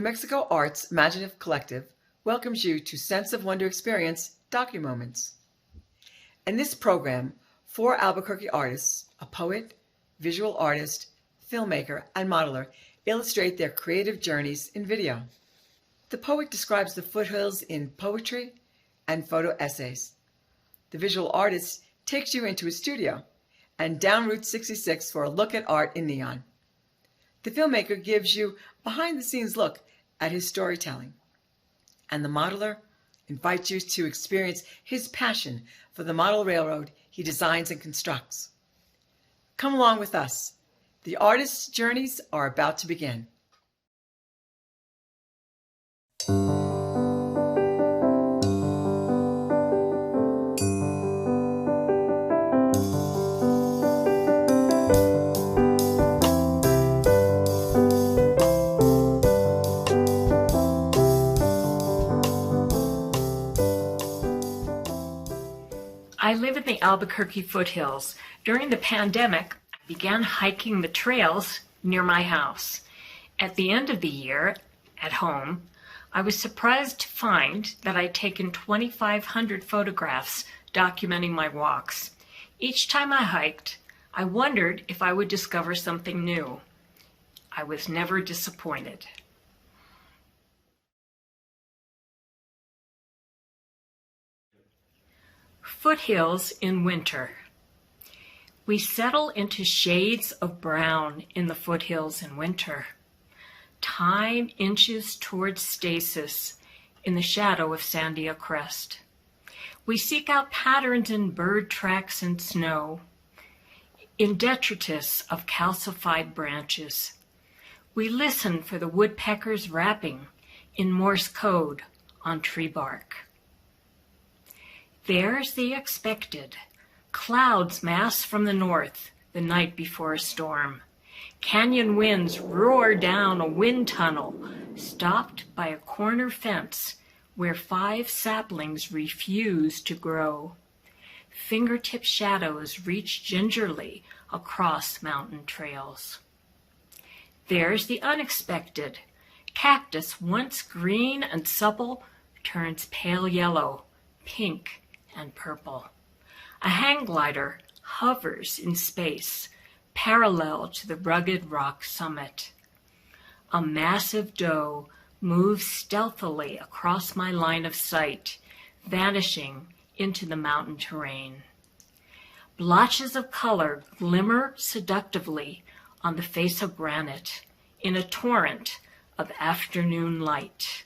Mexico Arts Imaginative Collective welcomes you to Sense of Wonder Experience Docu-Moments. In this program, 4 Albuquerque artists, a poet, visual artist, filmmaker, and modeler, illustrate their creative journeys in video. The poet describes the foothills in poetry and photo essays. The visual artist takes you into his studio and down Route 66 for a look at art in neon. The filmmaker gives you a behind-the-scenes look at his storytelling. And the modeler invites you to experience his passion for the model railroad he designs and constructs. Come along with us. The artist's journeys are about to begin. I live in the Albuquerque foothills. During the pandemic, I began hiking the trails near my house. At the end of the year, at home, I was surprised to find that I'd taken 2,500 photographs documenting my walks. Each time I hiked, I wondered if I would discover something new. I was never disappointed. Foothills in winter. We settle into shades of brown in the foothills in winter. Time inches towards stasis in the shadow of Sandia Crest. We seek out patterns in bird tracks and snow, in detritus of calcified branches. We listen for the woodpeckers rapping in Morse code on tree bark. There's the expected. Clouds mass from the north the night before a storm. Canyon winds roar down a wind tunnel, stopped by a corner fence where 5 saplings refuse to grow. Fingertip shadows reach gingerly across mountain trails. There's the unexpected. Cactus, once green and supple, turns pale yellow, pink, and purple. A hang glider hovers in space, parallel to the rugged rock summit. A massive doe moves stealthily across my line of sight, vanishing into the mountain terrain. Blotches of color glimmer seductively on the face of granite in a torrent of afternoon light.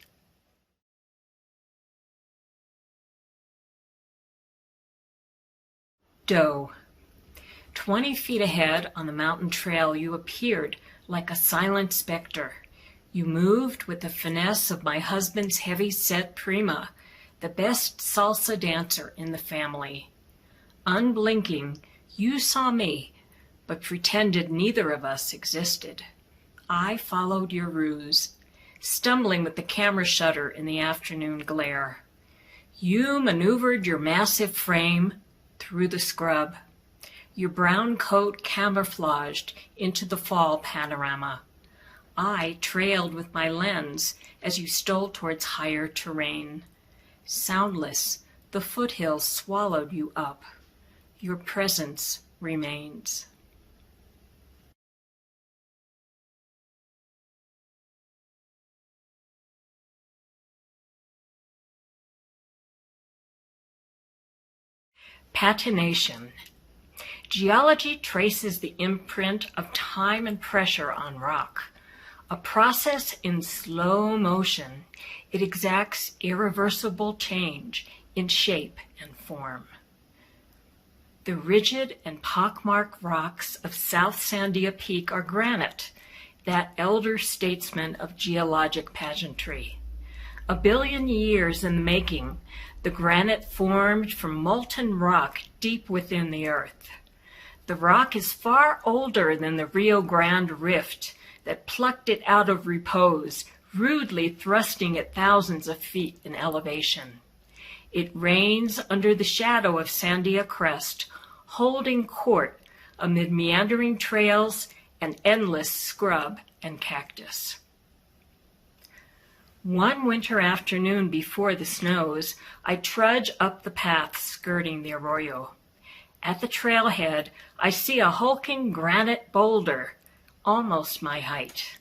Doe. 20 feet ahead on the mountain trail, you appeared like a silent specter. You moved with the finesse of my husband's heavy-set prima, the best salsa dancer in the family. Unblinking, you saw me, but pretended neither of us existed. I followed your ruse, stumbling with the camera shutter in the afternoon glare. You maneuvered your massive frame through the scrub, your brown coat camouflaged into the fall panorama. I trailed with my lens as you stole towards higher terrain. Soundless, the foothills swallowed you up. Your presence remains. Patination. Geology traces the imprint of time and pressure on rock. A process in slow motion, it exacts irreversible change in shape and form. The rigid and pockmarked rocks of South Sandia Peak are granite, that elder statesman of geologic pageantry. A billion years in the making, the granite formed from molten rock deep within the earth. The rock is far older than the Rio Grande rift that plucked it out of repose, rudely thrusting it thousands of feet in elevation. It reigns under the shadow of Sandia Crest, holding court amid meandering trails and endless scrub and cactus. One winter afternoon before the snows, I trudge up the path skirting the arroyo. At the trailhead, I see a hulking granite boulder, almost my height.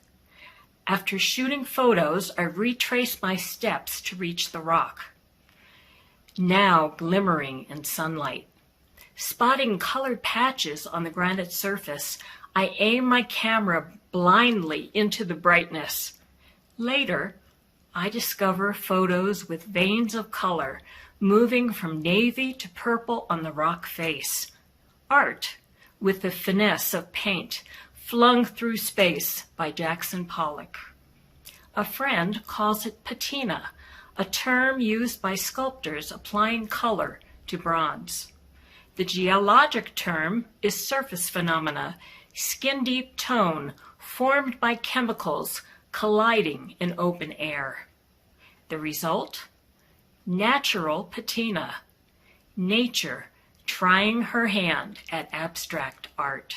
After shooting photos, I retrace my steps to reach the rock, now glimmering in sunlight. Spotting colored patches on the granite surface, I aim my camera blindly into the brightness. Later, I discover photos with veins of color moving from navy to purple on the rock face. Art with the finesse of paint flung through space by Jackson Pollock. A friend calls it patina, a term used by sculptors applying color to bronze. The geologic term is surface phenomena, skin-deep tone formed by chemicals colliding in open air. The result? Natural patina. Nature trying her hand at abstract art.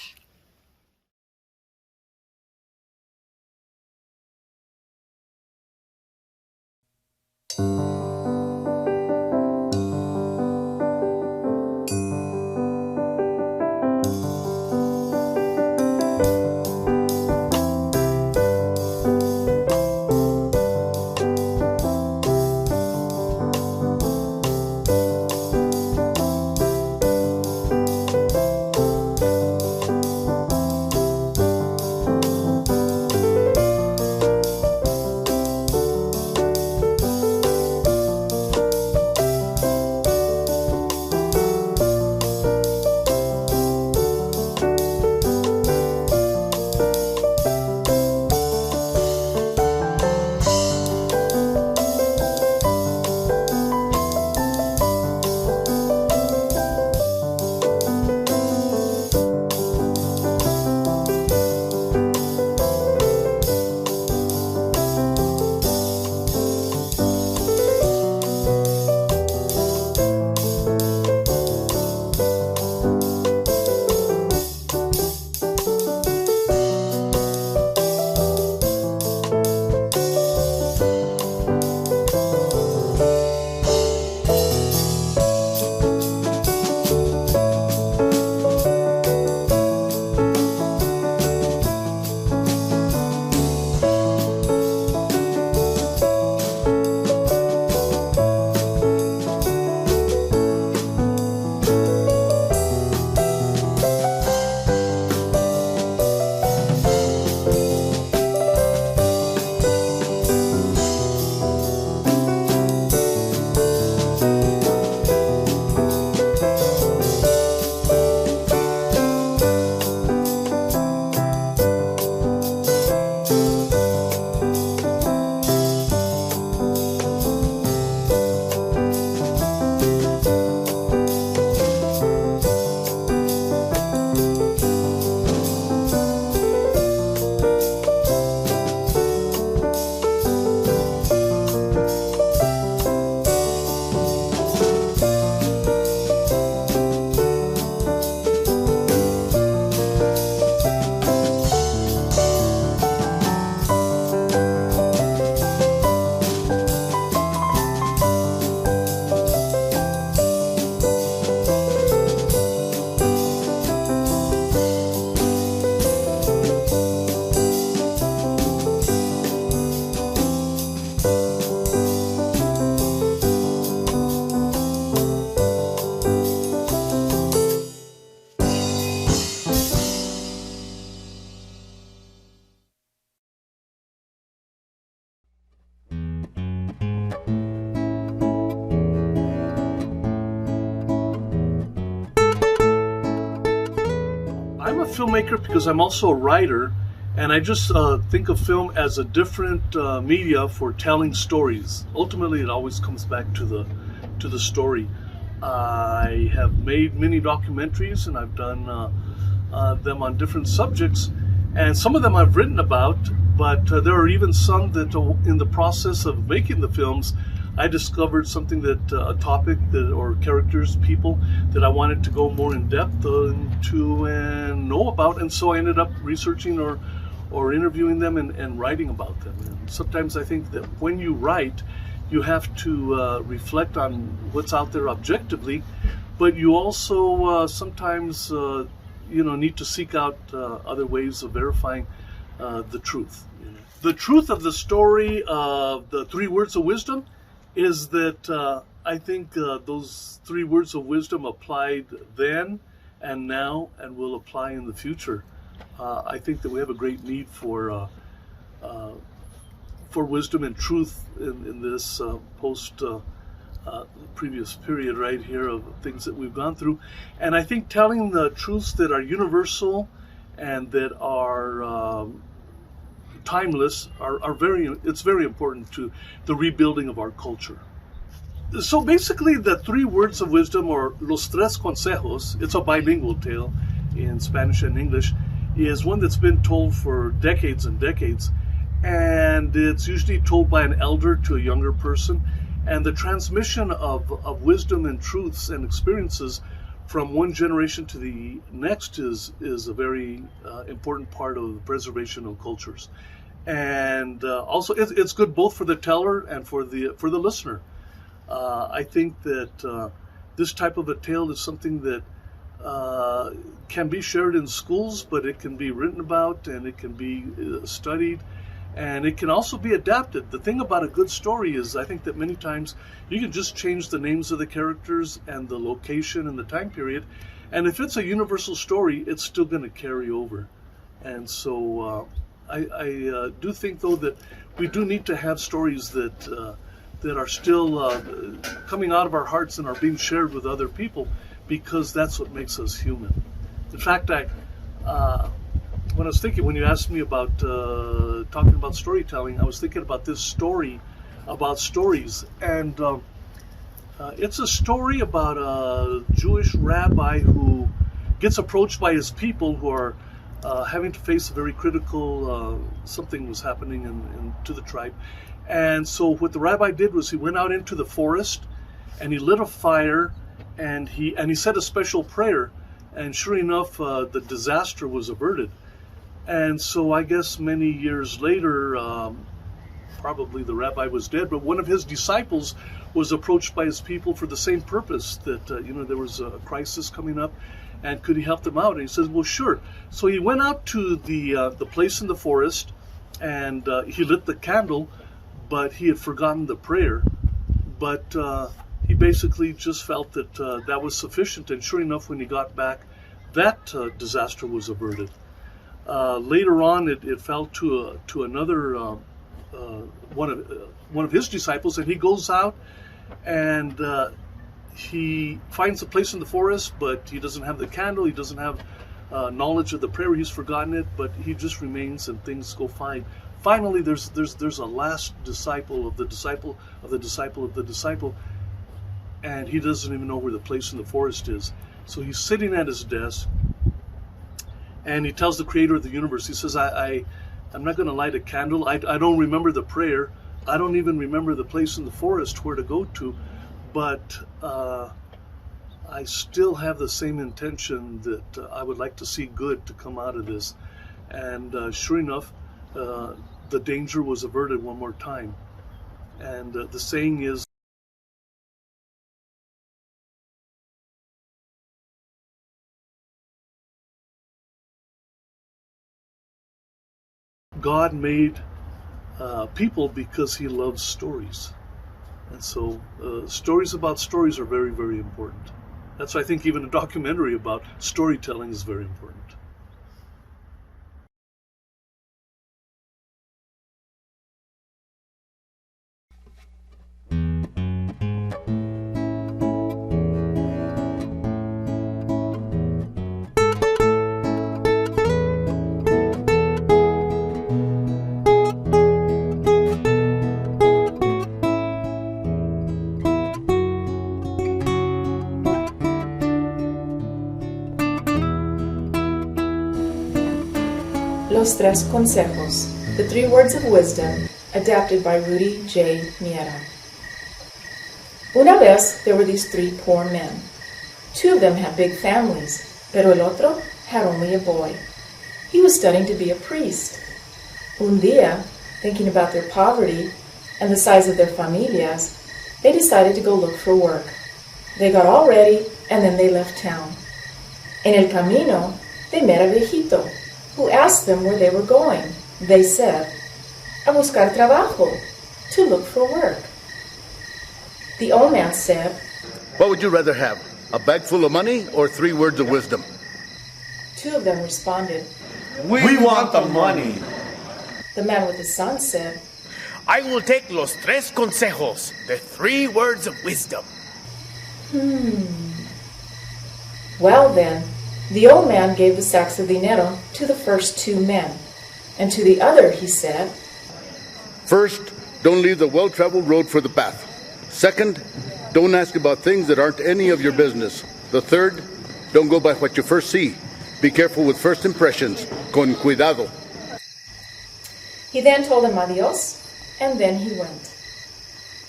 I'm a filmmaker because I'm also a writer, and I just think of film as a different media for telling stories. Ultimately, it always comes back to the story. I have made many documentaries, and I've done them on different subjects, and some of them I've written about, but there are even some that in the process of making the films, I discovered something that a topic that or characters, people that I wanted to go more in depth into and know about, and so I ended up researching or or interviewing them and writing about them. And sometimes I think that when you write, you have to reflect on what's out there objectively, but you also sometimes need to seek out other ways of verifying the truth. The truth of the story of the 3 words of wisdom is that I think those 3 words of wisdom applied then and now and will apply in the future. I think that we have a great need for wisdom and truth in this previous period right here of things that we've gone through. And I think telling the truths that are universal and that are timeless it's very important to the rebuilding of our culture. So basically the 3 words of wisdom, or los tres consejos, it's a bilingual tale in Spanish and English, is one that's been told for decades and decades. And it's usually told by an elder to a younger person. And the transmission of wisdom and truths and experiences from one generation to the next is a very important part of the preservation of cultures. And also it's good both for the teller and for the listener. I think that this type of a tale is something that can be shared in schools, but it can be written about and it can be studied. And it can also be adapted. The thing about a good story is I think that many times you can just change the names of the characters and the location and the time period. And if it's a universal story, it's still going to carry over. And so I do think, though, that we do need to have stories that are still coming out of our hearts and are being shared with other people, because that's what makes us human. In fact, when I was thinking, when you asked me about talking about storytelling, I was thinking about this story about stories. And it's a story about a Jewish rabbi who gets approached by his people who are having to face a very critical, something was happening to the tribe. And so what the rabbi did was he went out into the forest and he lit a fire and he said a special prayer. And sure enough, the disaster was averted. And so I guess many years later, probably the rabbi was dead, but one of his disciples was approached by his people for the same purpose, that there was a crisis coming up, and could he help them out? And he says, well, sure. So he went out to the place in the forest, and he lit the candle, but he had forgotten the prayer. But he basically just felt that that was sufficient, and sure enough, when he got back, that disaster was averted. Later on, it fell to another one of his disciples, and he goes out and he finds a place in the forest, but he doesn't have the candle. He doesn't have knowledge of the prayer. He's forgotten it, but he just remains, and things go fine. Finally, there's a last disciple of the disciple of the disciple of the disciple, and he doesn't even know where the place in the forest is. So he's sitting at his desk. And he tells the creator of the universe, he says, I'm not going to light a candle. I don't remember the prayer. I don't even remember the place in the forest where to go to. But I still have the same intention that I would like to see good to come out of this. And sure enough, the danger was averted one more time. And the saying is, God made people because he loves stories. And so stories about stories are very, very important. That's why I think even a documentary about storytelling is very important. Los Tres Consejos, the 3 Words of Wisdom, adapted by Rudy J. Miera. Una vez there were these 3 poor men. 2 of them had big families, pero el otro had only a boy. He was studying to be a priest. Un día, thinking about their poverty and the size of their familias, they decided to go look for work. They got all ready and then they left town. En el camino, they met a viejito who asked them where they were going. They said, "A buscar trabajo," to look for work. The old man said, "What would you rather have, a bag full of money or 3 words of wisdom?" Two of them responded. We want the money. The man with the son said, I will take los 3 consejos, the 3 words of wisdom. Well then, the old man gave the sacks of dinero to the first 2 men, and to the other he said, First, don't leave the well-traveled road for the path. Second, don't ask about things that aren't any of your business. The third, don't go by what you first see. Be careful with first impressions. Con cuidado. He then told them adios, and then he went.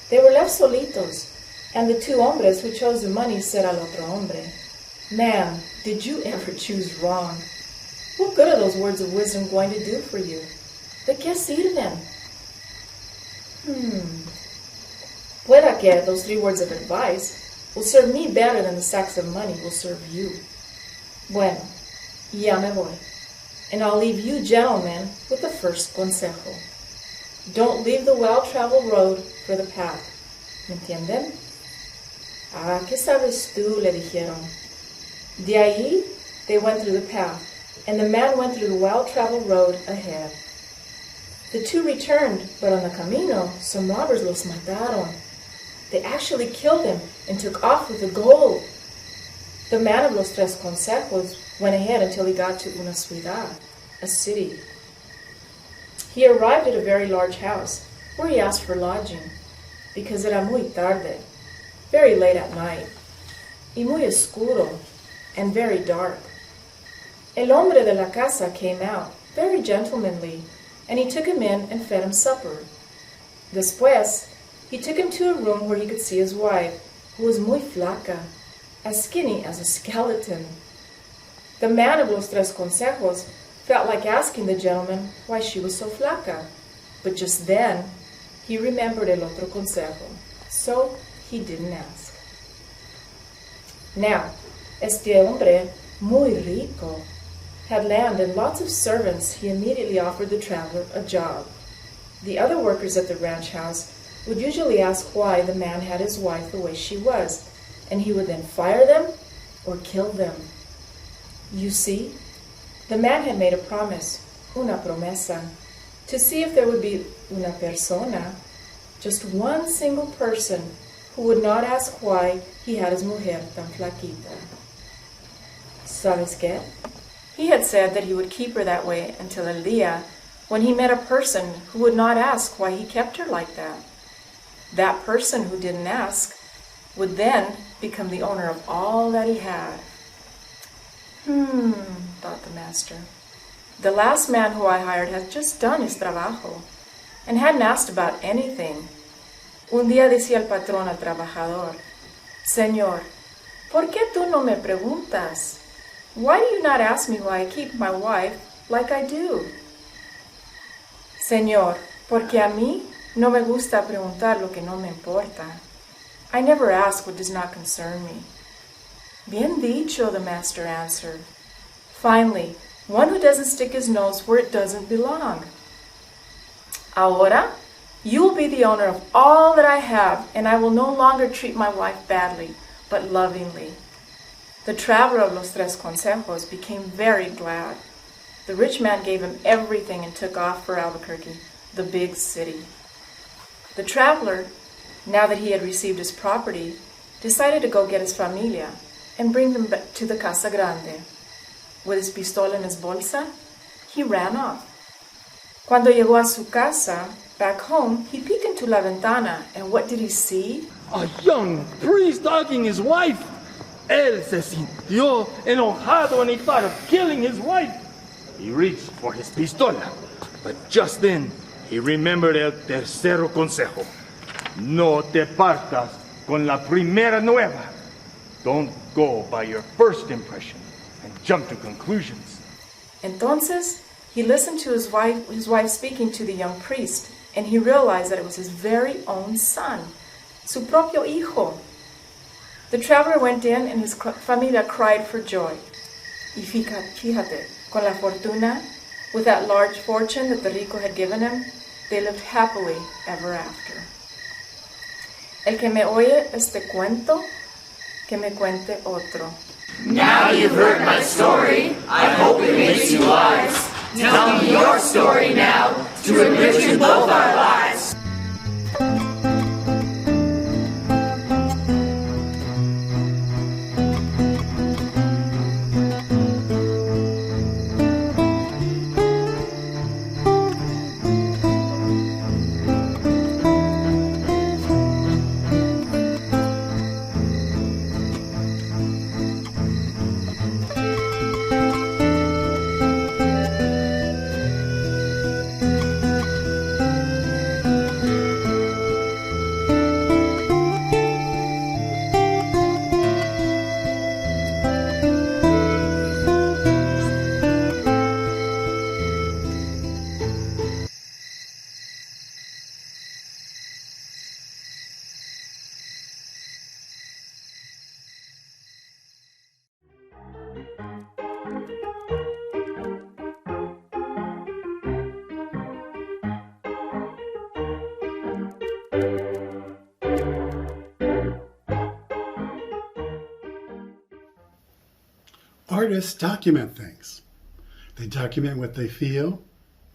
They were left solitos, and the 2 hombres who chose the money said al otro hombre, "Man, did you ever choose wrong? What good are those words of wisdom going to do for you? ¿De qué sirven?" Pueda que those 3 words of advice will serve me better than the sacks of money will serve you. Bueno, ya me voy. And I'll leave you gentlemen with the first consejo. Don't leave the well-traveled road for the path. ¿Me entienden? Ah, ¿qué sabes tú? Le dijeron. De ahí, they went through the path, and the man went through the well-traveled road ahead. The 2 returned, but on the camino, some robbers los mataron. They actually killed him and took off with the gold. The man of los 3 consejos went ahead until he got to una ciudad, a city. He arrived at a very large house, where he asked for lodging, because era muy tarde, very late at night, y muy oscuro, and very dark. El hombre de la casa came out, very gentlemanly, and he took him in and fed him supper. Después, he took him to a room where he could see his wife, who was muy flaca, as skinny as a skeleton. The man of los 3 consejos felt like asking the gentleman why she was so flaca, but just then he remembered el otro consejo, so he didn't ask. Now, este hombre, muy rico, had land and lots of servants. He immediately offered the traveler a job. The other workers at the ranch house would usually ask why the man had his wife the way she was, and he would then fire them or kill them. You see, the man had made a promise, una promesa, to see if there would be una persona, just one single person, who would not ask why he had his mujer tan flaquita. ¿Sabes qué? He had said that he would keep her that way until el día when he met a person who would not ask why he kept her like that. That person who didn't ask would then become the owner of all that he had. Thought the master. The last man who I hired had just done his trabajo and hadn't asked about anything. Un día decía el patrón al trabajador, "Señor, ¿por qué tú no me preguntas? Why do you not ask me why I keep my wife like I do?" "Señor, porque a mí no me gusta preguntar lo que no me importa. I never ask what does not concern me." "Bien dicho," the master answered. "Finally, one who doesn't stick his nose where it doesn't belong. Ahora, you will be the owner of all that I have, and I will no longer treat my wife badly, but lovingly." The traveler of los 3 consejos became very glad. The rich man gave him everything and took off for Albuquerque, the big city. The traveler, now that he had received his property, decided to go get his familia and bring them back to the Casa Grande. With his pistola in his bolsa, he ran off. Cuando llegó a su casa, back home, he peeked into la ventana, and what did he see? A young priest hugging his wife. Él se sintió enojado and he thought of killing his wife. He reached for his pistola, but just then he remembered el tercero consejo. No te partas con la primera nueva. Don't go by your first impression and jump to conclusions. Entonces, He listened to his wife speaking to the young priest, and he realized that it was his very own son, su propio hijo. The traveler went in, and his familia cried for joy. Y fíjate, con la fortuna, with that large fortune that the rico had given him, they lived happily ever after. El que me oye este cuento, que me cuente otro. Now you've heard my story, I hope it makes you wise. Tell me your story now, to enrich both our lives. Artists document things. They document what they feel,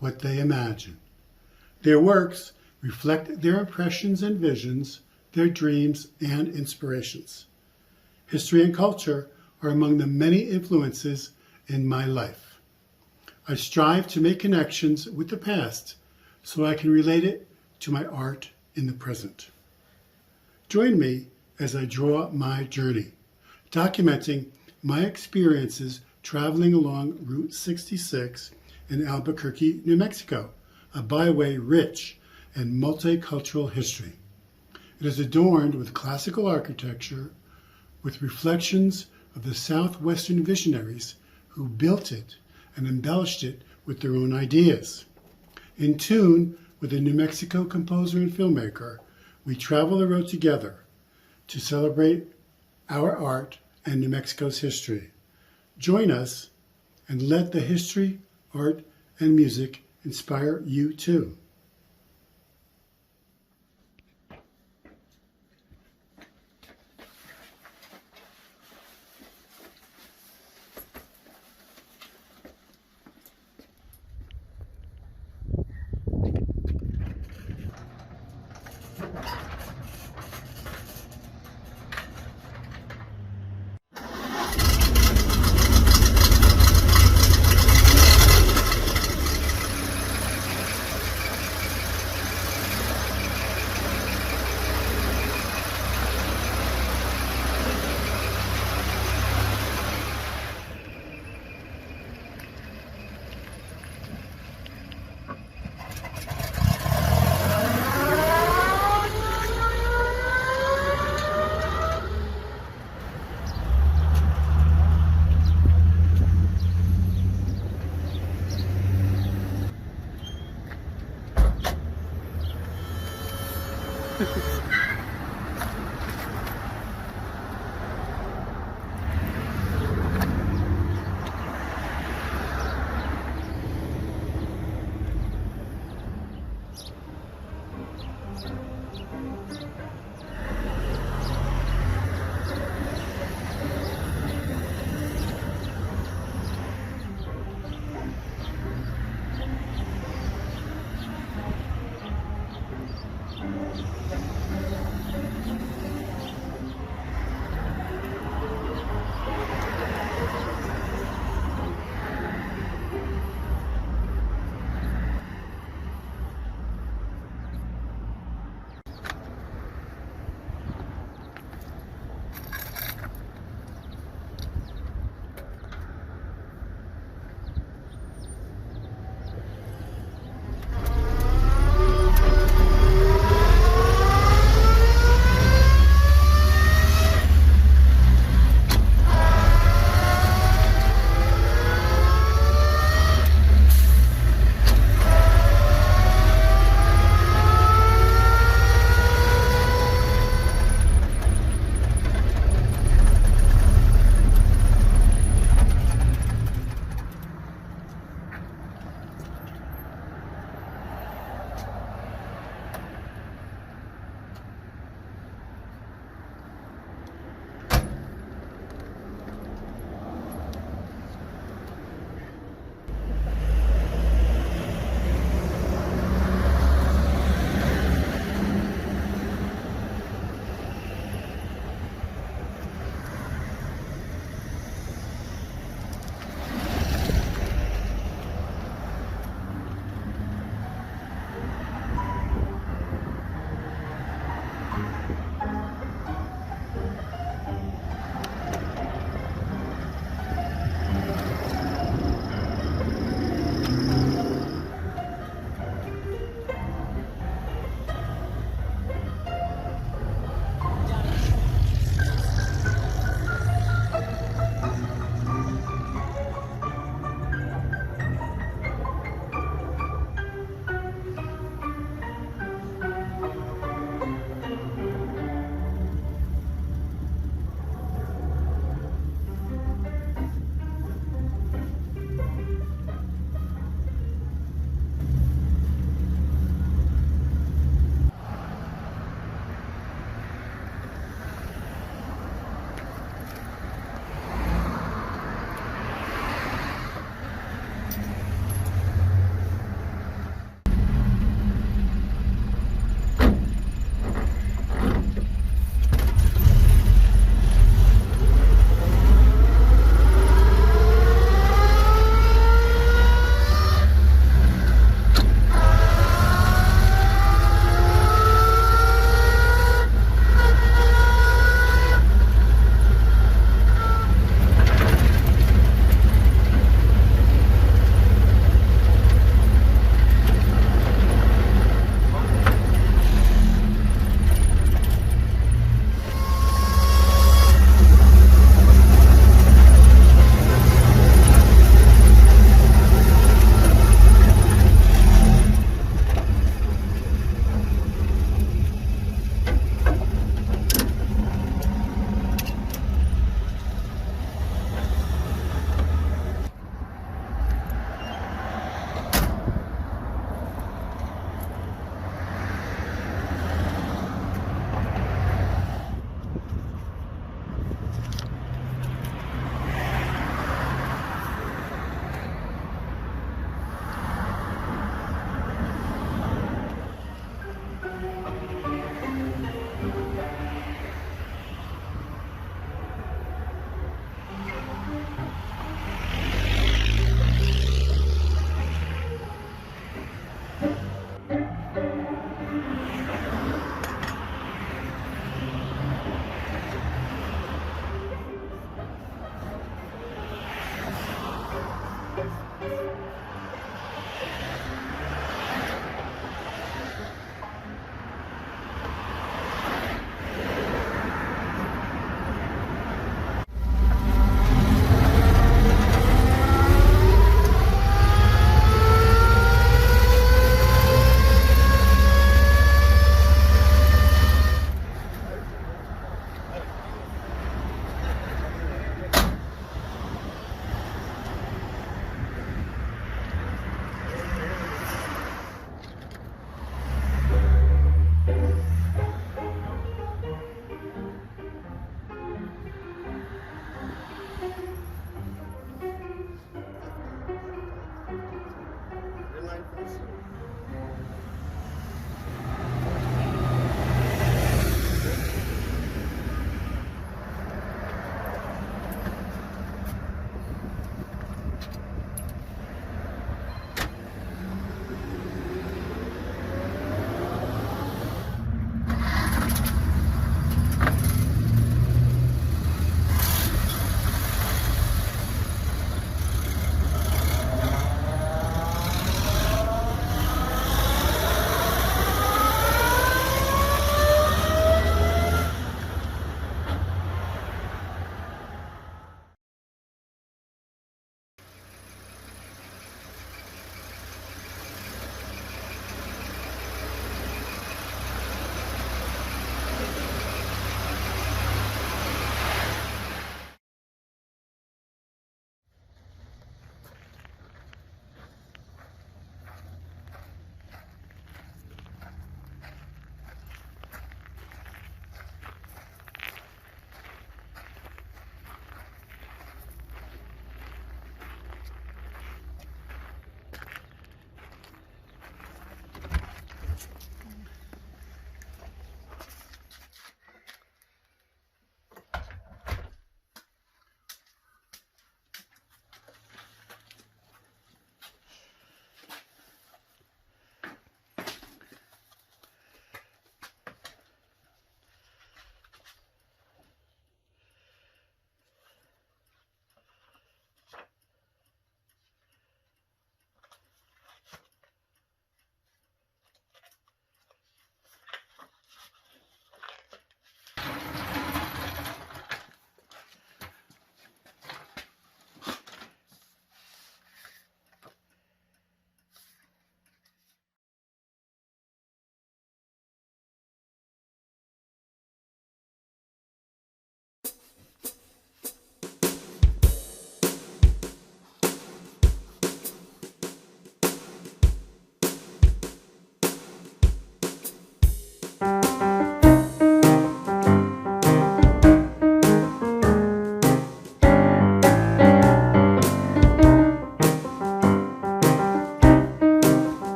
what they imagine. Their works reflect their impressions and visions, their dreams and inspirations. History and culture are among the many influences in my life. I strive to make connections with the past so I can relate it to my art in the present. Join me as I draw my journey, documenting my experiences traveling along Route 66 in Albuquerque, New Mexico, a byway rich in multicultural history. It is adorned with classical architecture, with reflections of the Southwestern visionaries who built it and embellished it with their own ideas. In tune with a New Mexico composer and filmmaker, we travel the road together to celebrate our art and New Mexico's history. Join us and let the history, art, and music inspire you too.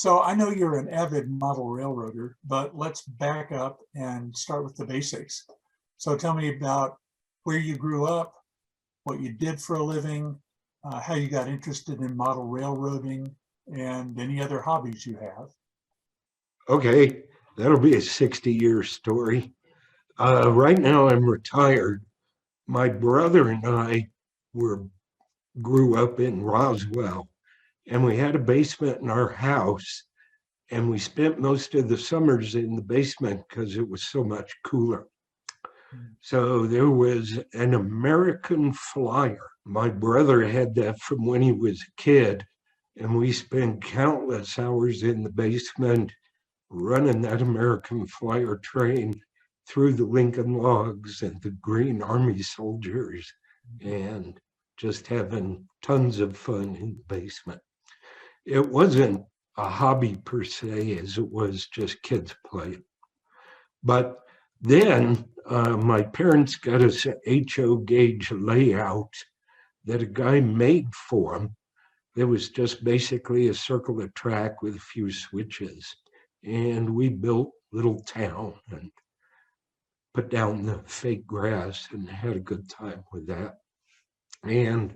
So I know you're an avid model railroader, but let's back up and start with the basics. So tell me about where you grew up, what you did for a living, how you got interested in model railroading, and any other hobbies you have. Okay, that'll be a 60-year story. Right now I'm retired. My brother and I grew up in Roswell, and we had a basement in our house, and we spent most of the summers in the basement because it was so much cooler. So there was an American Flyer. My brother had that from when he was a kid, and we spent countless hours in the basement running that American Flyer train through the Lincoln Logs and the Green Army soldiers, and just having tons of fun in the basement. It wasn't a hobby per se, as it was just kids playing. But then my parents got us an HO gauge layout that a guy made for them. It was just basically a circular track with a few switches. And we built Little Town and put down the fake grass and had a good time with that. And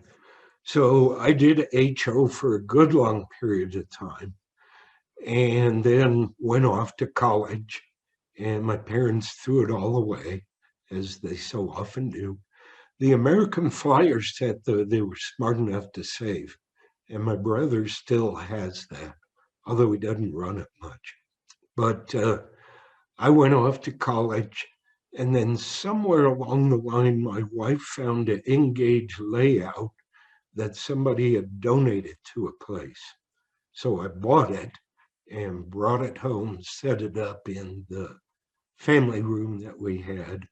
so I did HO for a good long period of time, and then went off to college, and my parents threw it all away, as they so often do. The American Flyer set, though, they were smart enough to save, and my brother still has that, although he doesn't run it much. But I went off to college, and then somewhere along the line, my wife found an N-gauge layout that somebody had donated to a place. So I bought it and brought it home, set it up in the family room that we had,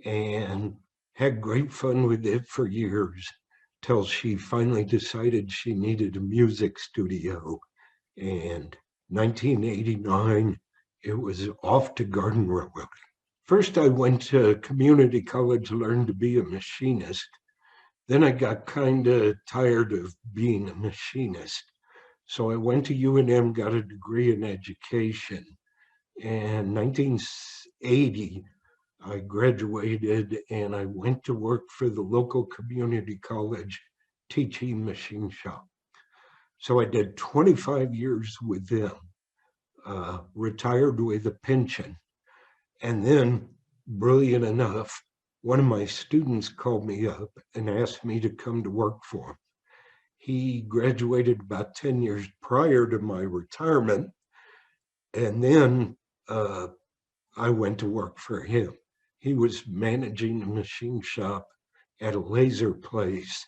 and had great fun with it for years, till she finally decided she needed a music studio. And 1989, it was off to garden railroading. First, I went to community college to learn to be a machinist. Then I got kind of tired of being a machinist. So I went to UNM, got a degree in education. And 1980, I graduated and I went to work for the local community college teaching machine shop. So I did 25 years with them, retired with a pension. And then, brilliant enough, one of my students called me up and asked me to come to work for him. He graduated about 10 years prior to my retirement, and then I went to work for him. He was managing a machine shop at a laser place,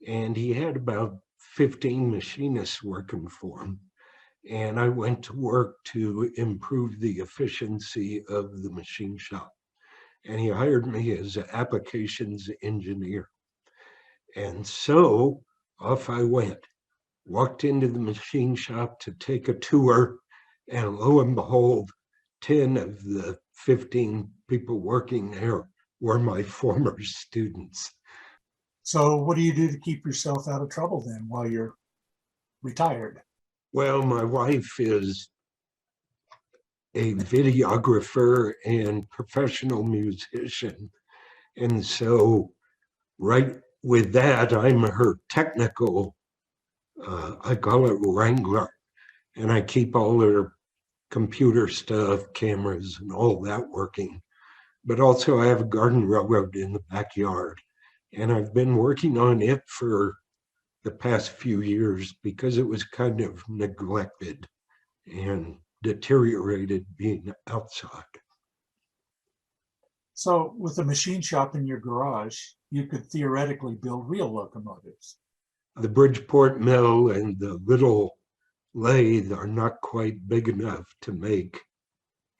and he had about 15 machinists working for him. And I went to work to improve the efficiency of the machine shop. And he hired me as an applications engineer. And so off I went, walked into the machine shop to take a tour, and lo and behold, 10 of the 15 people working there were my former students. So what do you do to keep yourself out of trouble then while you're retired? Well, my wife is a videographer and professional musician. And so right with that, I'm her technical, I call it wrangler. And I keep all her computer stuff, cameras, and all that working. But also I have a garden railroad in the backyard. And I've been working on it for the past few years because it was kind of neglected and deteriorated being outside. So with a machine shop in your garage, you could theoretically build real locomotives. The Bridgeport mill and the little lathe are not quite big enough to make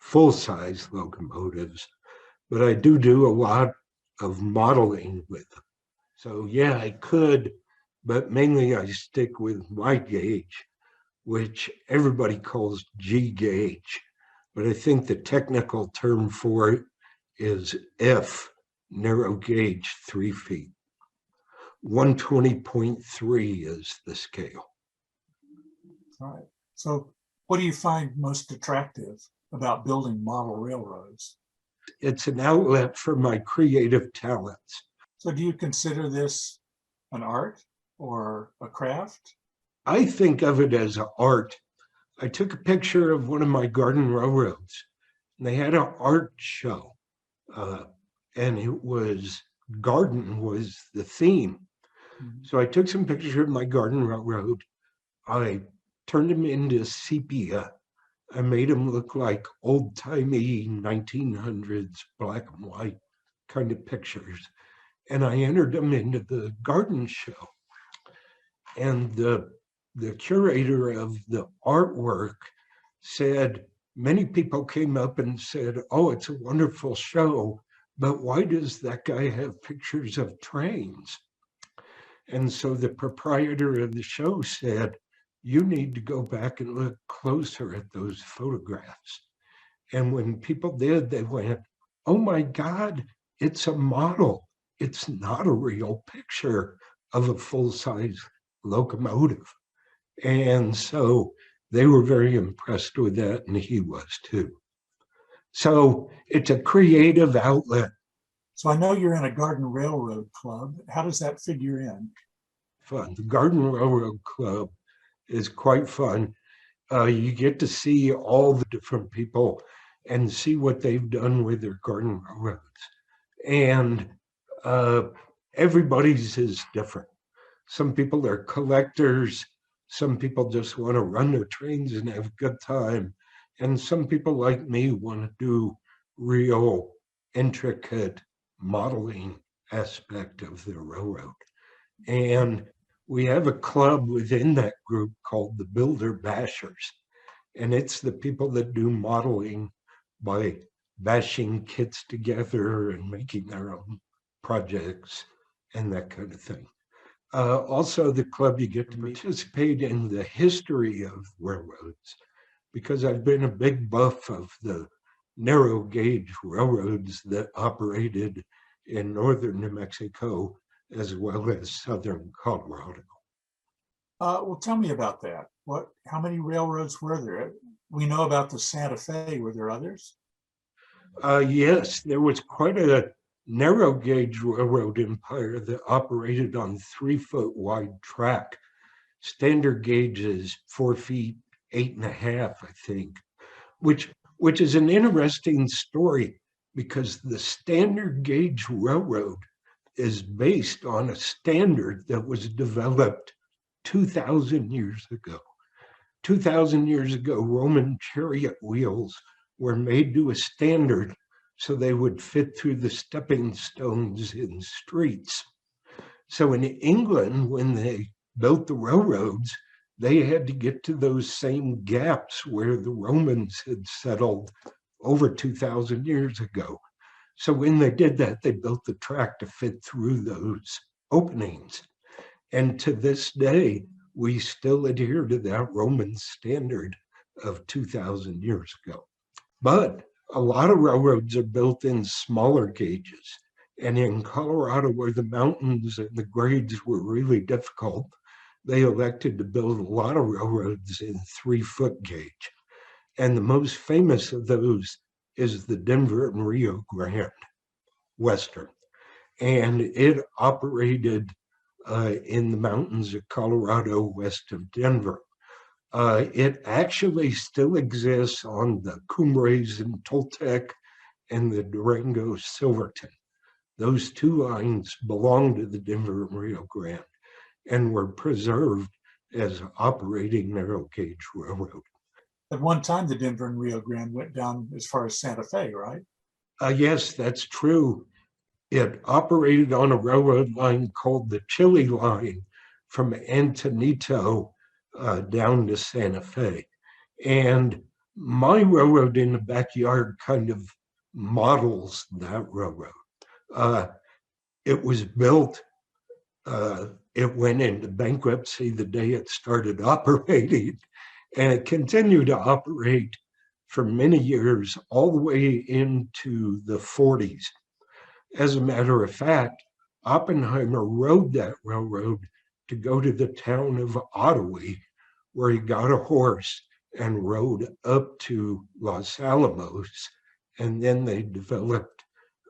full-size locomotives, but I do a lot of modeling with them. So yeah, I could, but mainly I stick with my gauge, which everybody calls G gauge, but I think the technical term for it is F, narrow gauge, 3 feet. 120.3 is the scale. All right. So What do you find most attractive about building model railroads? It's an outlet for my creative talents. So do you consider this an art or a craft? I think of it as art. I took a picture of one of my garden railroads, and they had an art show, and it was garden was the theme. So I took some pictures of my garden railroad. I turned them into sepia. I made them look like old-timey 1900s black and white kind of pictures. And I entered them into the garden show. And the curator of the artwork said, many people came up and said, oh, it's a wonderful show, but why does that guy have pictures of trains? And so the proprietor of the show said, you need to go back and look closer at those photographs. And when people did, they went, oh my God, it's a model. It's not a real picture of a full-size locomotive. And so they were very impressed with that, and he was too. So it's a creative outlet. So I know you're in a Garden Railroad Club. How does that figure in? Fun. The Garden Railroad Club is quite fun. You get to see all the different people and see what they've done with their garden railroads. And everybody's is different. Some people are collectors. Some people just want to run their trains and have a good time. And some people like me want to do real intricate modeling aspect of the railroad. And we have a club within that group called the Builder Bashers. And it's the people that do modeling by bashing kits together and making their own projects and that kind of thing. Also, the club, you get to participate in the history of railroads, because I've been a big buff of the narrow gauge railroads that operated in northern New Mexico as well as southern Colorado. Well, tell me about that. How many railroads were there? We know about the Santa Fe. Were there others? Yes, there was quite a narrow gauge railroad empire that operated on 3-foot wide track. Standard gauge is 4 feet, 8.5, I think, which is an interesting story, because the standard gauge railroad is based on a standard that was developed 2,000 years ago. 2,000 years ago, Roman chariot wheels were made to a standard so they would fit through the stepping stones in streets. So in England, when they built the railroads, they had to get to those same gaps where the Romans had settled over 2,000 years ago. So when they did that, they built the track to fit through those openings. And to this day, we still adhere to that Roman standard of 2,000 years ago. But a lot of railroads are built in smaller gauges. And in Colorado, where the mountains and the grades were really difficult, they elected to build a lot of railroads in 3-foot gauge. And the most famous of those is the Denver and Rio Grande Western. And it operated in the mountains of Colorado west of Denver. It actually still exists on the Cumbres and Toltec and the Durango Silverton. Those two lines belong to the Denver and Rio Grande and were preserved as operating narrow gauge railroad. At one time, the Denver and Rio Grande went down as far as Santa Fe, right? Yes, that's true. It operated on a railroad line called the Chile Line from Antonito down to Santa Fe. And my railroad in the backyard kind of models that railroad. It was built, it went into bankruptcy the day it started operating, and it continued to operate for many years, all the way into the 40s. As a matter of fact, Oppenheimer rode that railroad to go to the town of Ottawa, where he got a horse and rode up to Los Alamos, and then they developed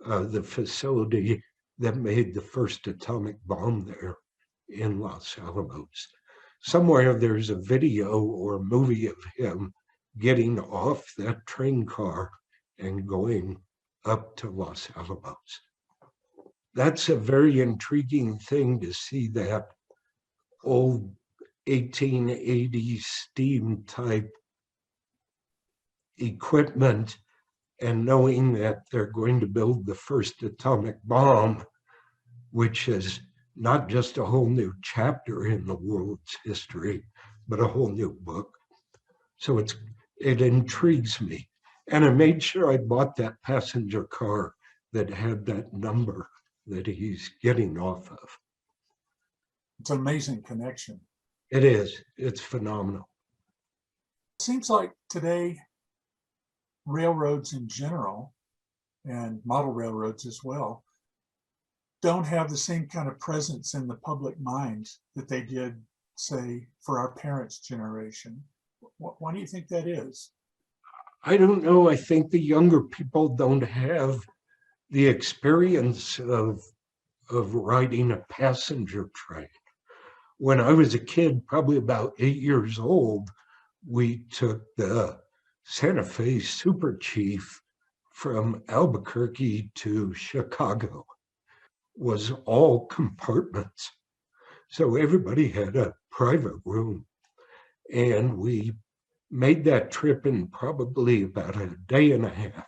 the facility that made the first atomic bomb there in Los Alamos. Somewhere there's a video or movie of him getting off that train car and going up to Los Alamos. That's a very intriguing thing to see, that old 1880s steam type equipment, and knowing that they're going to build the first atomic bomb, which is not just a whole new chapter in the world's history, but a whole new book. So it intrigues me. And I made sure I bought that passenger car that had that number that he's getting off of. It's an amazing connection. It is. It's phenomenal. It seems like today, railroads in general, and model railroads as well, don't have the same kind of presence in the public mind that they did, say, for our parents' generation. Why do you think that is? I don't know. I think the younger people don't have the experience of riding a passenger train. When I was a kid, probably about 8 years old, we took the Santa Fe Super Chief from Albuquerque to Chicago. Was all compartments. So everybody had a private room. And we made that trip in probably about a day and a half.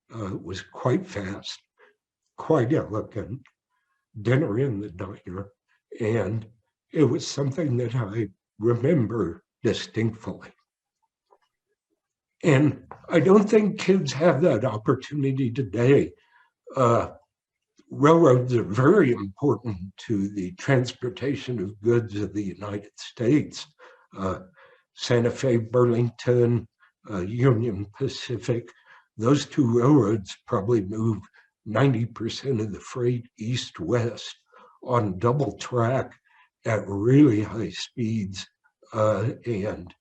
It was quite fast, quite elegant, dinner in the diner. And it was something that I remember distinctly. And I don't think kids have that opportunity today. Railroads are very important to the transportation of goods of the United States. Santa Fe, Burlington, Union Pacific, those two railroads probably move 90% of the freight east-west on double track at really high speeds. And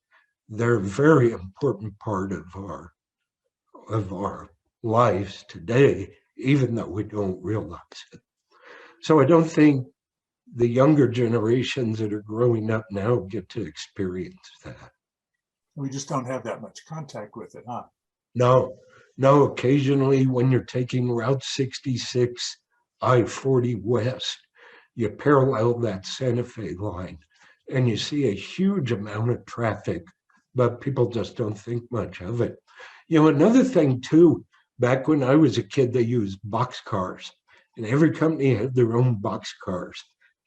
they're a very important part of our lives today, even though we don't realize it. So I don't think the younger generations that are growing up now get to experience that. We just don't have that much contact with it, huh? No, occasionally when you're taking Route 66, I-40 West, you parallel that Santa Fe line and you see a huge amount of traffic, but people just don't think much of it. You know, another thing too, back when I was a kid, they used boxcars, and every company had their own boxcars,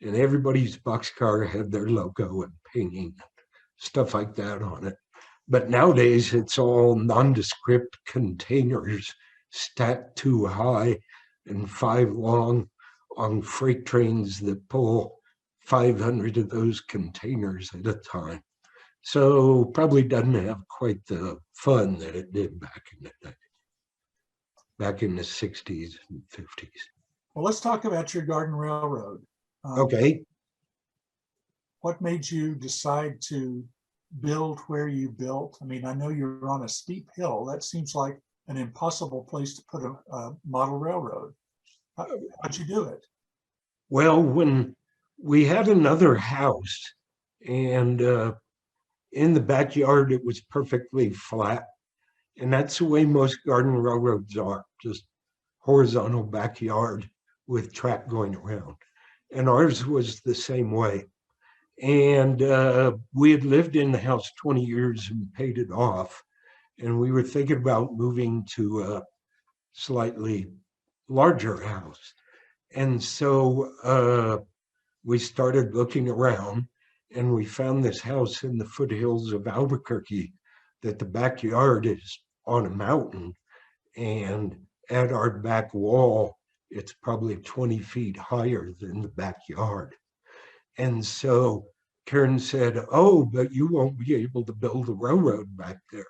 and everybody's boxcar had their logo and painting, stuff like that on it. But nowadays, it's all nondescript containers stacked too high and 5 long on freight trains that pull 500 of those containers at a time. So probably doesn't have quite the fun that it did back in the day, back in the 60s and 50s. Well, let's talk about your Garden Railroad. Okay. What made you decide to build where you built? I mean, I know you're on a steep hill. That seems like an impossible place to put a model railroad. How'd you do it? Well, when we had another house, and in the backyard, it was perfectly flat. And that's the way most garden railroads are, just horizontal backyard with track going around. And ours was the same way. And we had lived in the house 20 years and paid it off. And we were thinking about moving to a slightly larger house. And so we started looking around, and we found this house in the foothills of Albuquerque that the backyard is on a mountain, and at our back wall, it's probably 20 feet higher than the backyard. And so Karen said, "Oh, but you won't be able to build a railroad back there."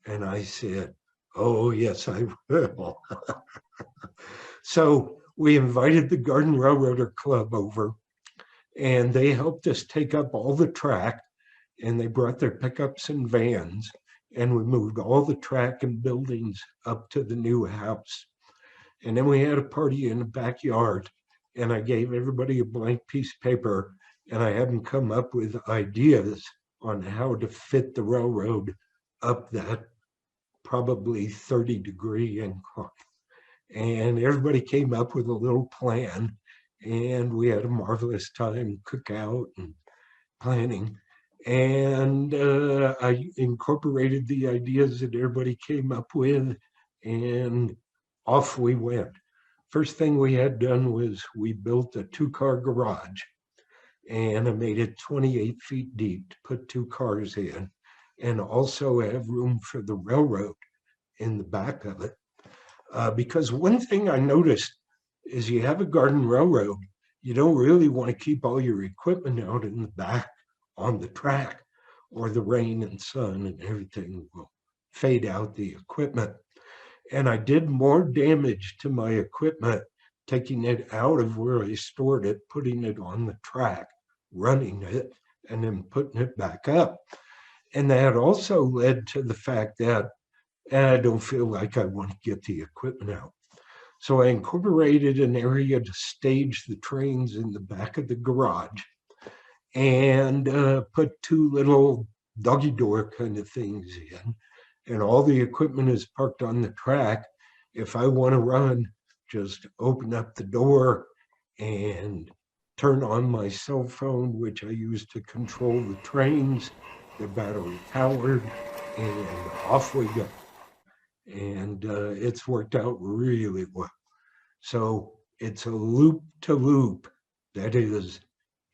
And I said, "Oh, yes, I will." So we invited the Garden Railroader Club over, and they helped us take up all the track, and they brought their pickups and vans, and we moved all the track and buildings up to the new house. And then we had a party in the backyard, and I gave everybody a blank piece of paper, and I had them come up with ideas on how to fit the railroad up that probably 30-degree incline. And everybody came up with a little plan, and we had a marvelous time, cookout and planning. And I incorporated the ideas that everybody came up with, and off we went. First thing we had done was we built a 2-car garage, and I made it 28 feet deep to put 2 cars in, and also have room for the railroad in the back of it. Because one thing I noticed is you have a garden railroad, you don't really want to keep all your equipment out in the back on the track, or the rain and sun and everything will fade out the equipment. And I did more damage to my equipment taking it out of where I stored it, putting it on the track, running it, and then putting it back up. And that also led to the fact that I don't feel like I want to get the equipment out. So I incorporated an area to stage the trains in the back of the garage, and put 2 little doggy door kind of things in. And all the equipment is parked on the track. If I want to run, just open up the door and turn on my cell phone, which I use to control the trains. They're battery powered, and off we go. And it's worked out really well. So it's a loop to loop. That is,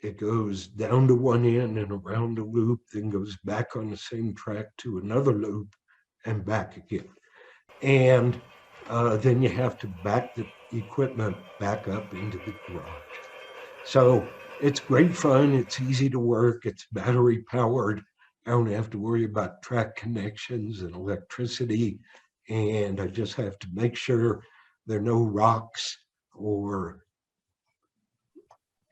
it goes down to one end and around a loop, then goes back on the same track to another loop and back again. And then you have to back the equipment back up into the garage. So it's great fun. It's easy to work. It's battery powered. I don't have to worry about track connections and electricity. And I just have to make sure there are no rocks or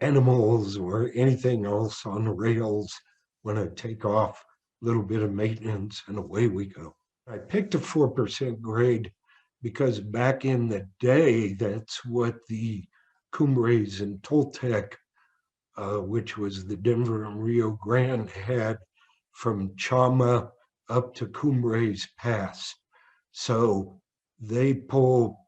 animals or anything else on the rails when I take off. A little bit of maintenance and away we go. I picked a 4% grade because back in the day, that's what the Cumbres and Toltec, which was the Denver and Rio Grande, had from Chama up to Cumbres Pass. So they pull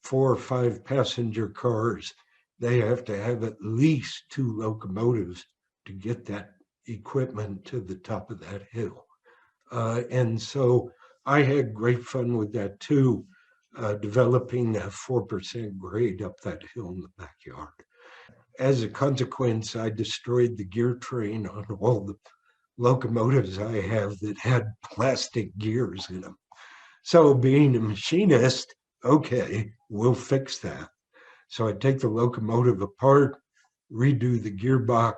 4 or 5 passenger cars. They have to have at least 2 locomotives to get that equipment to the top of that hill. And so I had great fun with that too, developing a 4% grade up that hill in the backyard. As a consequence, I destroyed the gear train on all the locomotives I have that had plastic gears in them. So being a machinist, okay, we'll fix that. So I take the locomotive apart, redo the gearbox,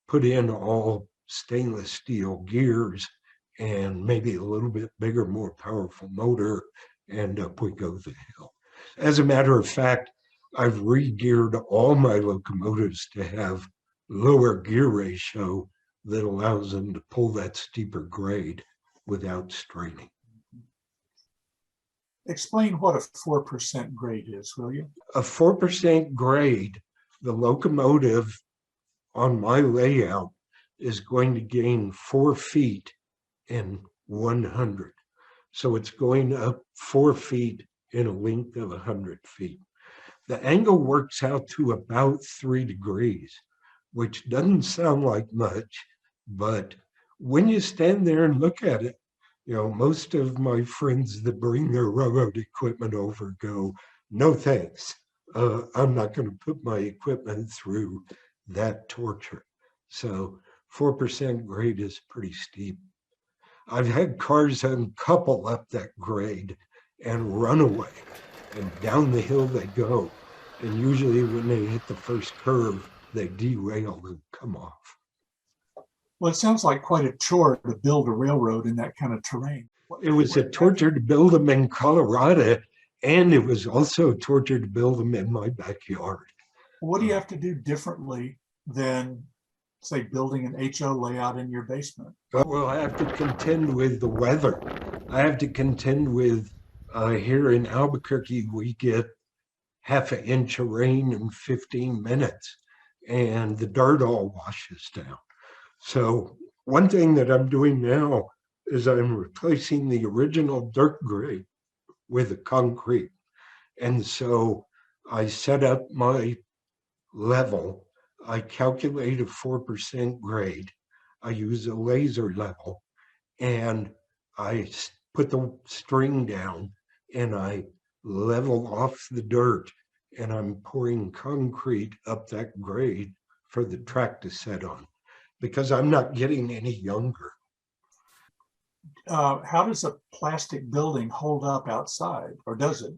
put in all stainless steel gears, and maybe a little bit bigger, more powerful motor, and up we go the hill. As a matter of fact, I've re-geared all my locomotives to have lower gear ratio that allows them to pull that steeper grade without straining. Explain what a 4% grade is, will you? A 4% grade, the locomotive on my layout is going to gain 4 feet in 100. So it's going up 4 feet in a length of 100 feet. The angle works out to about 3 degrees, which doesn't sound like much, but when you stand there and look at it, you know, most of my friends that bring their railroad equipment over go, no thanks. I'm not going to put my equipment through that torture. So 4% grade is pretty steep. I've had cars uncouple up that grade and run away, and down the hill they go. And usually when they hit the first curve, they derail and come off. Well, it sounds like quite a chore to build a railroad in that kind of terrain. It was a torture to build them in Colorado, and it was also a torture to build them in my backyard. What do you have to do differently than say, building an HO layout in your basement? Well, I have to contend with the weather. I have to contend with here in Albuquerque, we get half an inch of rain in 15 minutes and the dirt all washes down. So one thing that I'm doing now is I'm replacing the original dirt grade with a concrete. And so I set up my level. I calculate a 4% grade. I use a laser level and I put the string down and I level off the dirt and I'm pouring concrete up that grade for the track to set on because I'm not getting any younger. How does a plastic building hold up outside, or does it?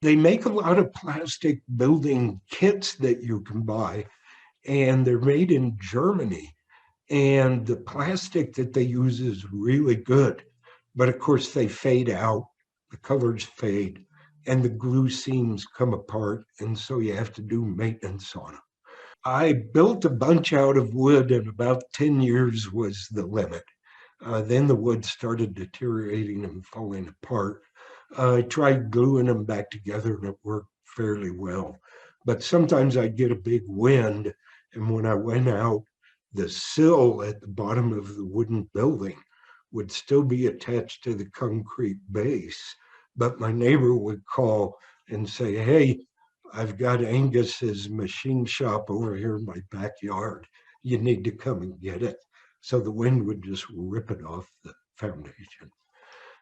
They make a lot of plastic building kits that you can buy, and they're made in Germany. And the plastic that they use is really good. But of course, they fade out, the colors fade, and the glue seams come apart. And so you have to do maintenance on them. I built a bunch out of wood, and about 10 years was the limit. Then the wood started deteriorating and falling apart. I tried gluing them back together and it worked fairly well. But sometimes I'd get a big wind, and when I went out, the sill at the bottom of the wooden building would still be attached to the concrete base. But my neighbor would call and say, hey, I've got Angus's machine shop over here in my backyard. You need to come and get it. So the wind would just rip it off the foundation.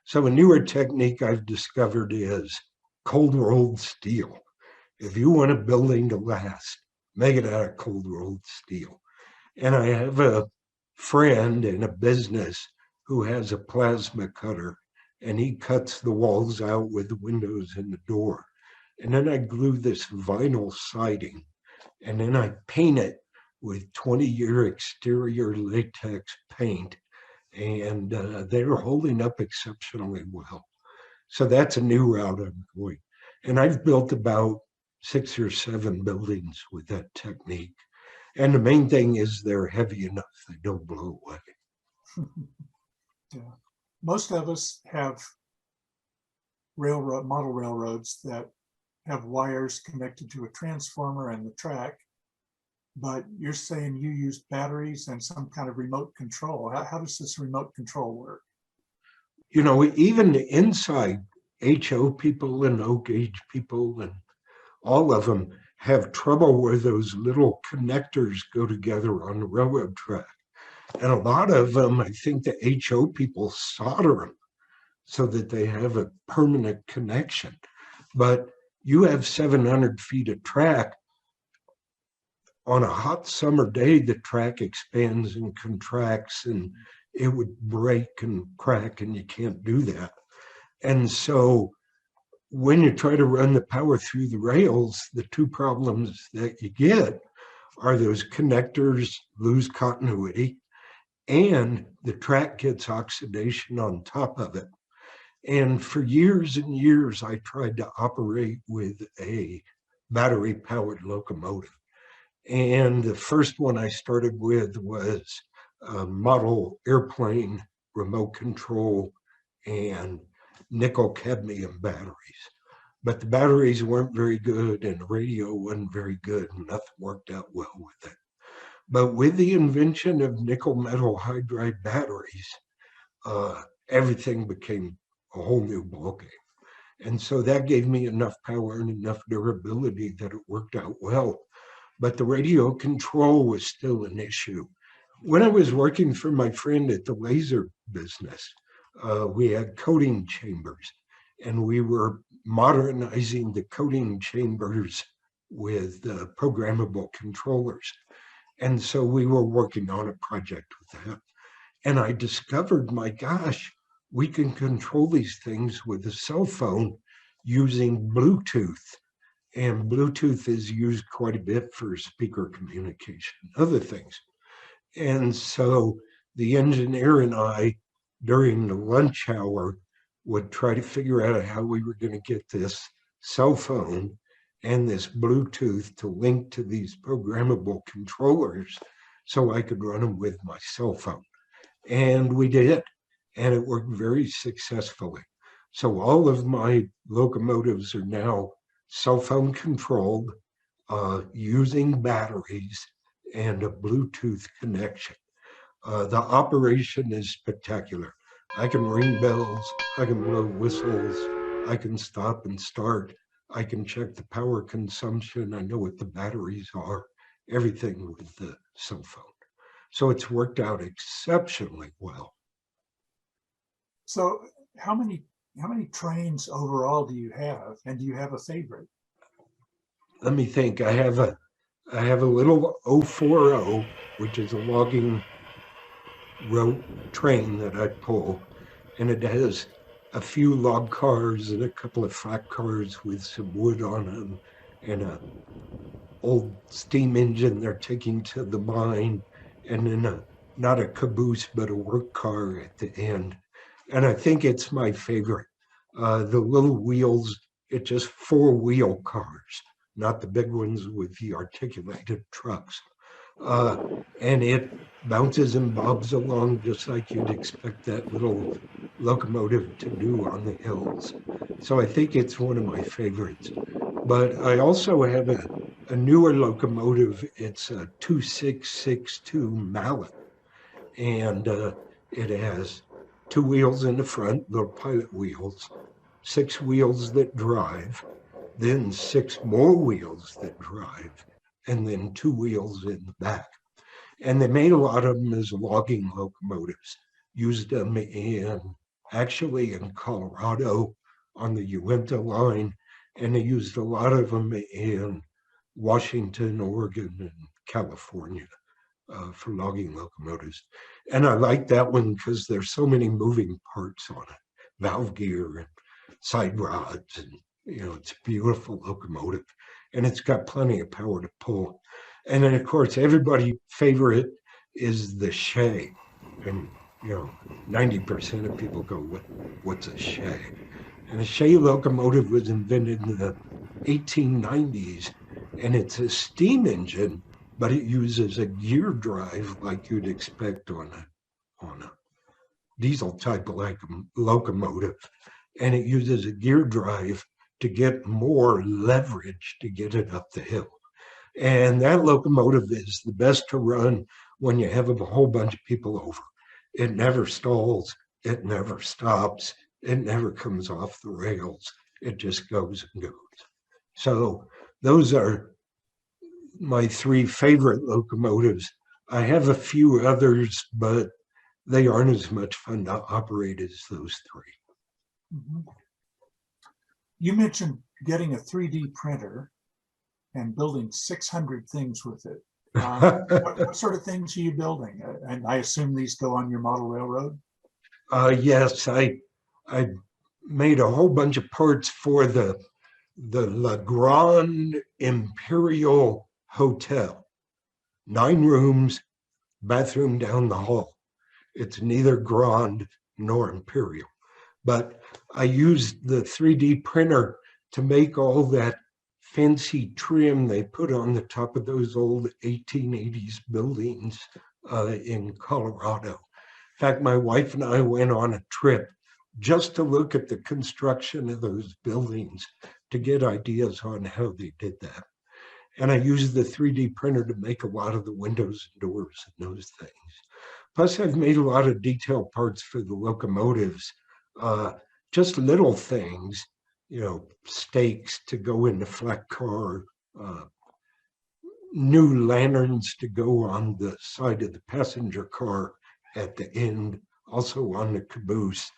So a newer technique I've discovered is cold rolled steel. If you want a building to last, make it out of cold rolled steel. And I have a friend in a business who has a plasma cutter, and he cuts the walls out with the windows and the door. And then I glue this vinyl siding, and then I paint it with 20-year exterior latex paint, and they're holding up exceptionally well. So that's a new route I'm going. And I've built about 6 or 7 buildings with that technique. And the main thing is they're heavy enough, they don't blow away. Yeah. Most of us have model railroads that have wires connected to a transformer and the track, but you're saying you use batteries and some kind of remote control. How does this remote control work? You know, even the inside HO people and O gauge people and all of them have trouble where those little connectors go together on the railroad track. And a lot of them, I think the HO people solder them so that they have a permanent connection. But you have 700 feet of track. On a hot summer day, the track expands and contracts and it would break and crack, and you can't do that. And so when you try to run the power through the rails, the two problems that you get are those connectors lose continuity and the track gets oxidation on top of it. And for years and years, I tried to operate with a battery-powered locomotive. And the first one I started with was a model airplane, remote control, and nickel cadmium batteries. But the batteries weren't very good and the radio wasn't very good and nothing worked out well with it. But with the invention of nickel metal hydride batteries, everything became a whole new ballgame. And so that gave me enough power and enough durability that it worked out well. But the radio control was still an issue. When I was working for my friend at the laser business, we had coating chambers, and we were modernizing the coating chambers with programmable controllers. And so we were working on a project with that. And I discovered, my gosh, we can control these things with a cell phone using Bluetooth. And Bluetooth is used quite a bit for speaker communication, other things. And so the engineer and I, during the lunch hour, would try to figure out how we were going to get this cell phone and this Bluetooth to link to these programmable controllers. so I could run them with my cell phone. And we did, and it worked very successfully. So all of my locomotives are now cell phone controlled, using batteries and a Bluetooth connection. The operation is spectacular. I can ring bells, I can blow whistles, I can stop and start, I can check the power consumption, I know what the batteries are, everything with the cell phone. So it's worked out exceptionally well. So how many trains overall do you have, and do you have a favorite? Let me think. I have a little 040, which is a logging road train that I pull, and it has a few log cars and a couple of frac cars with some wood on them, and a old steam engine they're taking to the mine, and then not a caboose but a work car at the end. And I think it's my favorite. The little wheels, it's just four-wheel cars, not the big ones with the articulated trucks. And it bounces and bobs along just like you'd expect that little locomotive to do on the hills. So I think it's one of my favorites. But I also have a newer locomotive. It's a 2662 Mallet, and it has two wheels in the front, little pilot wheels, six wheels that drive, then six more wheels that drive, and then two wheels in the back. And they made a lot of them as logging locomotives, used them actually in Colorado on the Uinta line, and they used a lot of them in Washington, Oregon, and California for logging locomotives. And I like that one because there's so many moving parts on it, valve gear and side rods, and it's a beautiful locomotive, and it's got plenty of power to pull. And then of course everybody's favorite is the Shay, and 90% of people go, what's a Shay? And a Shay locomotive was invented in the 1890s, and it's a steam engine, but it uses a gear drive like you'd expect on a diesel type of locomotive. And it uses a gear drive to get more leverage to get it up the hill. And that locomotive is the best to run when you have a whole bunch of people over. It never stalls, it never stops, it never comes off the rails. It just goes and goes. So those are my three favorite locomotives. I have a few others, but they aren't as much fun to operate as those three. Mm-hmm. You mentioned getting a 3D printer and building 600 things with it. What sort of things are you building? And I assume these go on your model railroad? Yes, I made a whole bunch of parts for the La Grande Imperial Hotel. 9 rooms, bathroom down the hall. It's neither Grand nor Imperial. But I used the 3D printer to make all that fancy trim they put on the top of those old 1880s buildings in Colorado. In fact, my wife and I went on a trip just to look at the construction of those buildings to get ideas on how they did that. And I used the 3D printer to make a lot of the windows and doors and those things. Plus, I've made a lot of detail parts for the locomotives, just little things, stakes to go in the flat car, new lanterns to go on the side of the passenger car at the end, also on the caboose.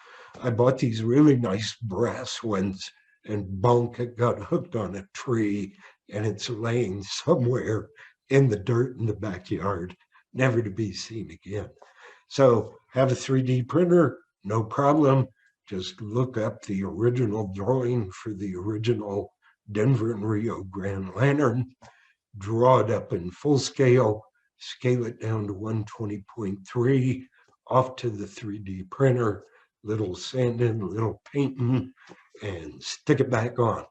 I bought these really nice brass ones, and bunk, it got hooked on a tree, and it's laying somewhere in the dirt in the backyard, never to be seen again. So have a 3D printer, no problem. Just look up the original drawing for the original Denver and Rio Grand Lantern, draw it up in full scale, scale it down to 120.3, off to the 3D printer, little sanding, little painting, and stick it back on.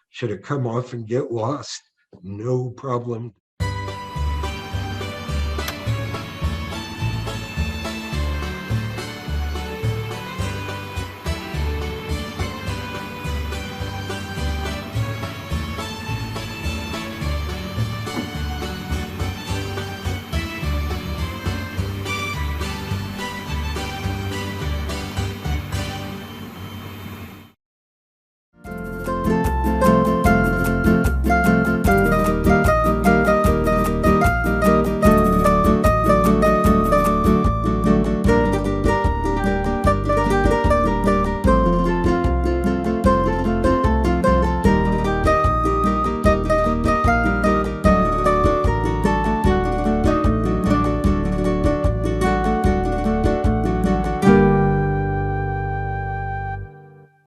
Should it come off and get lost? No problem.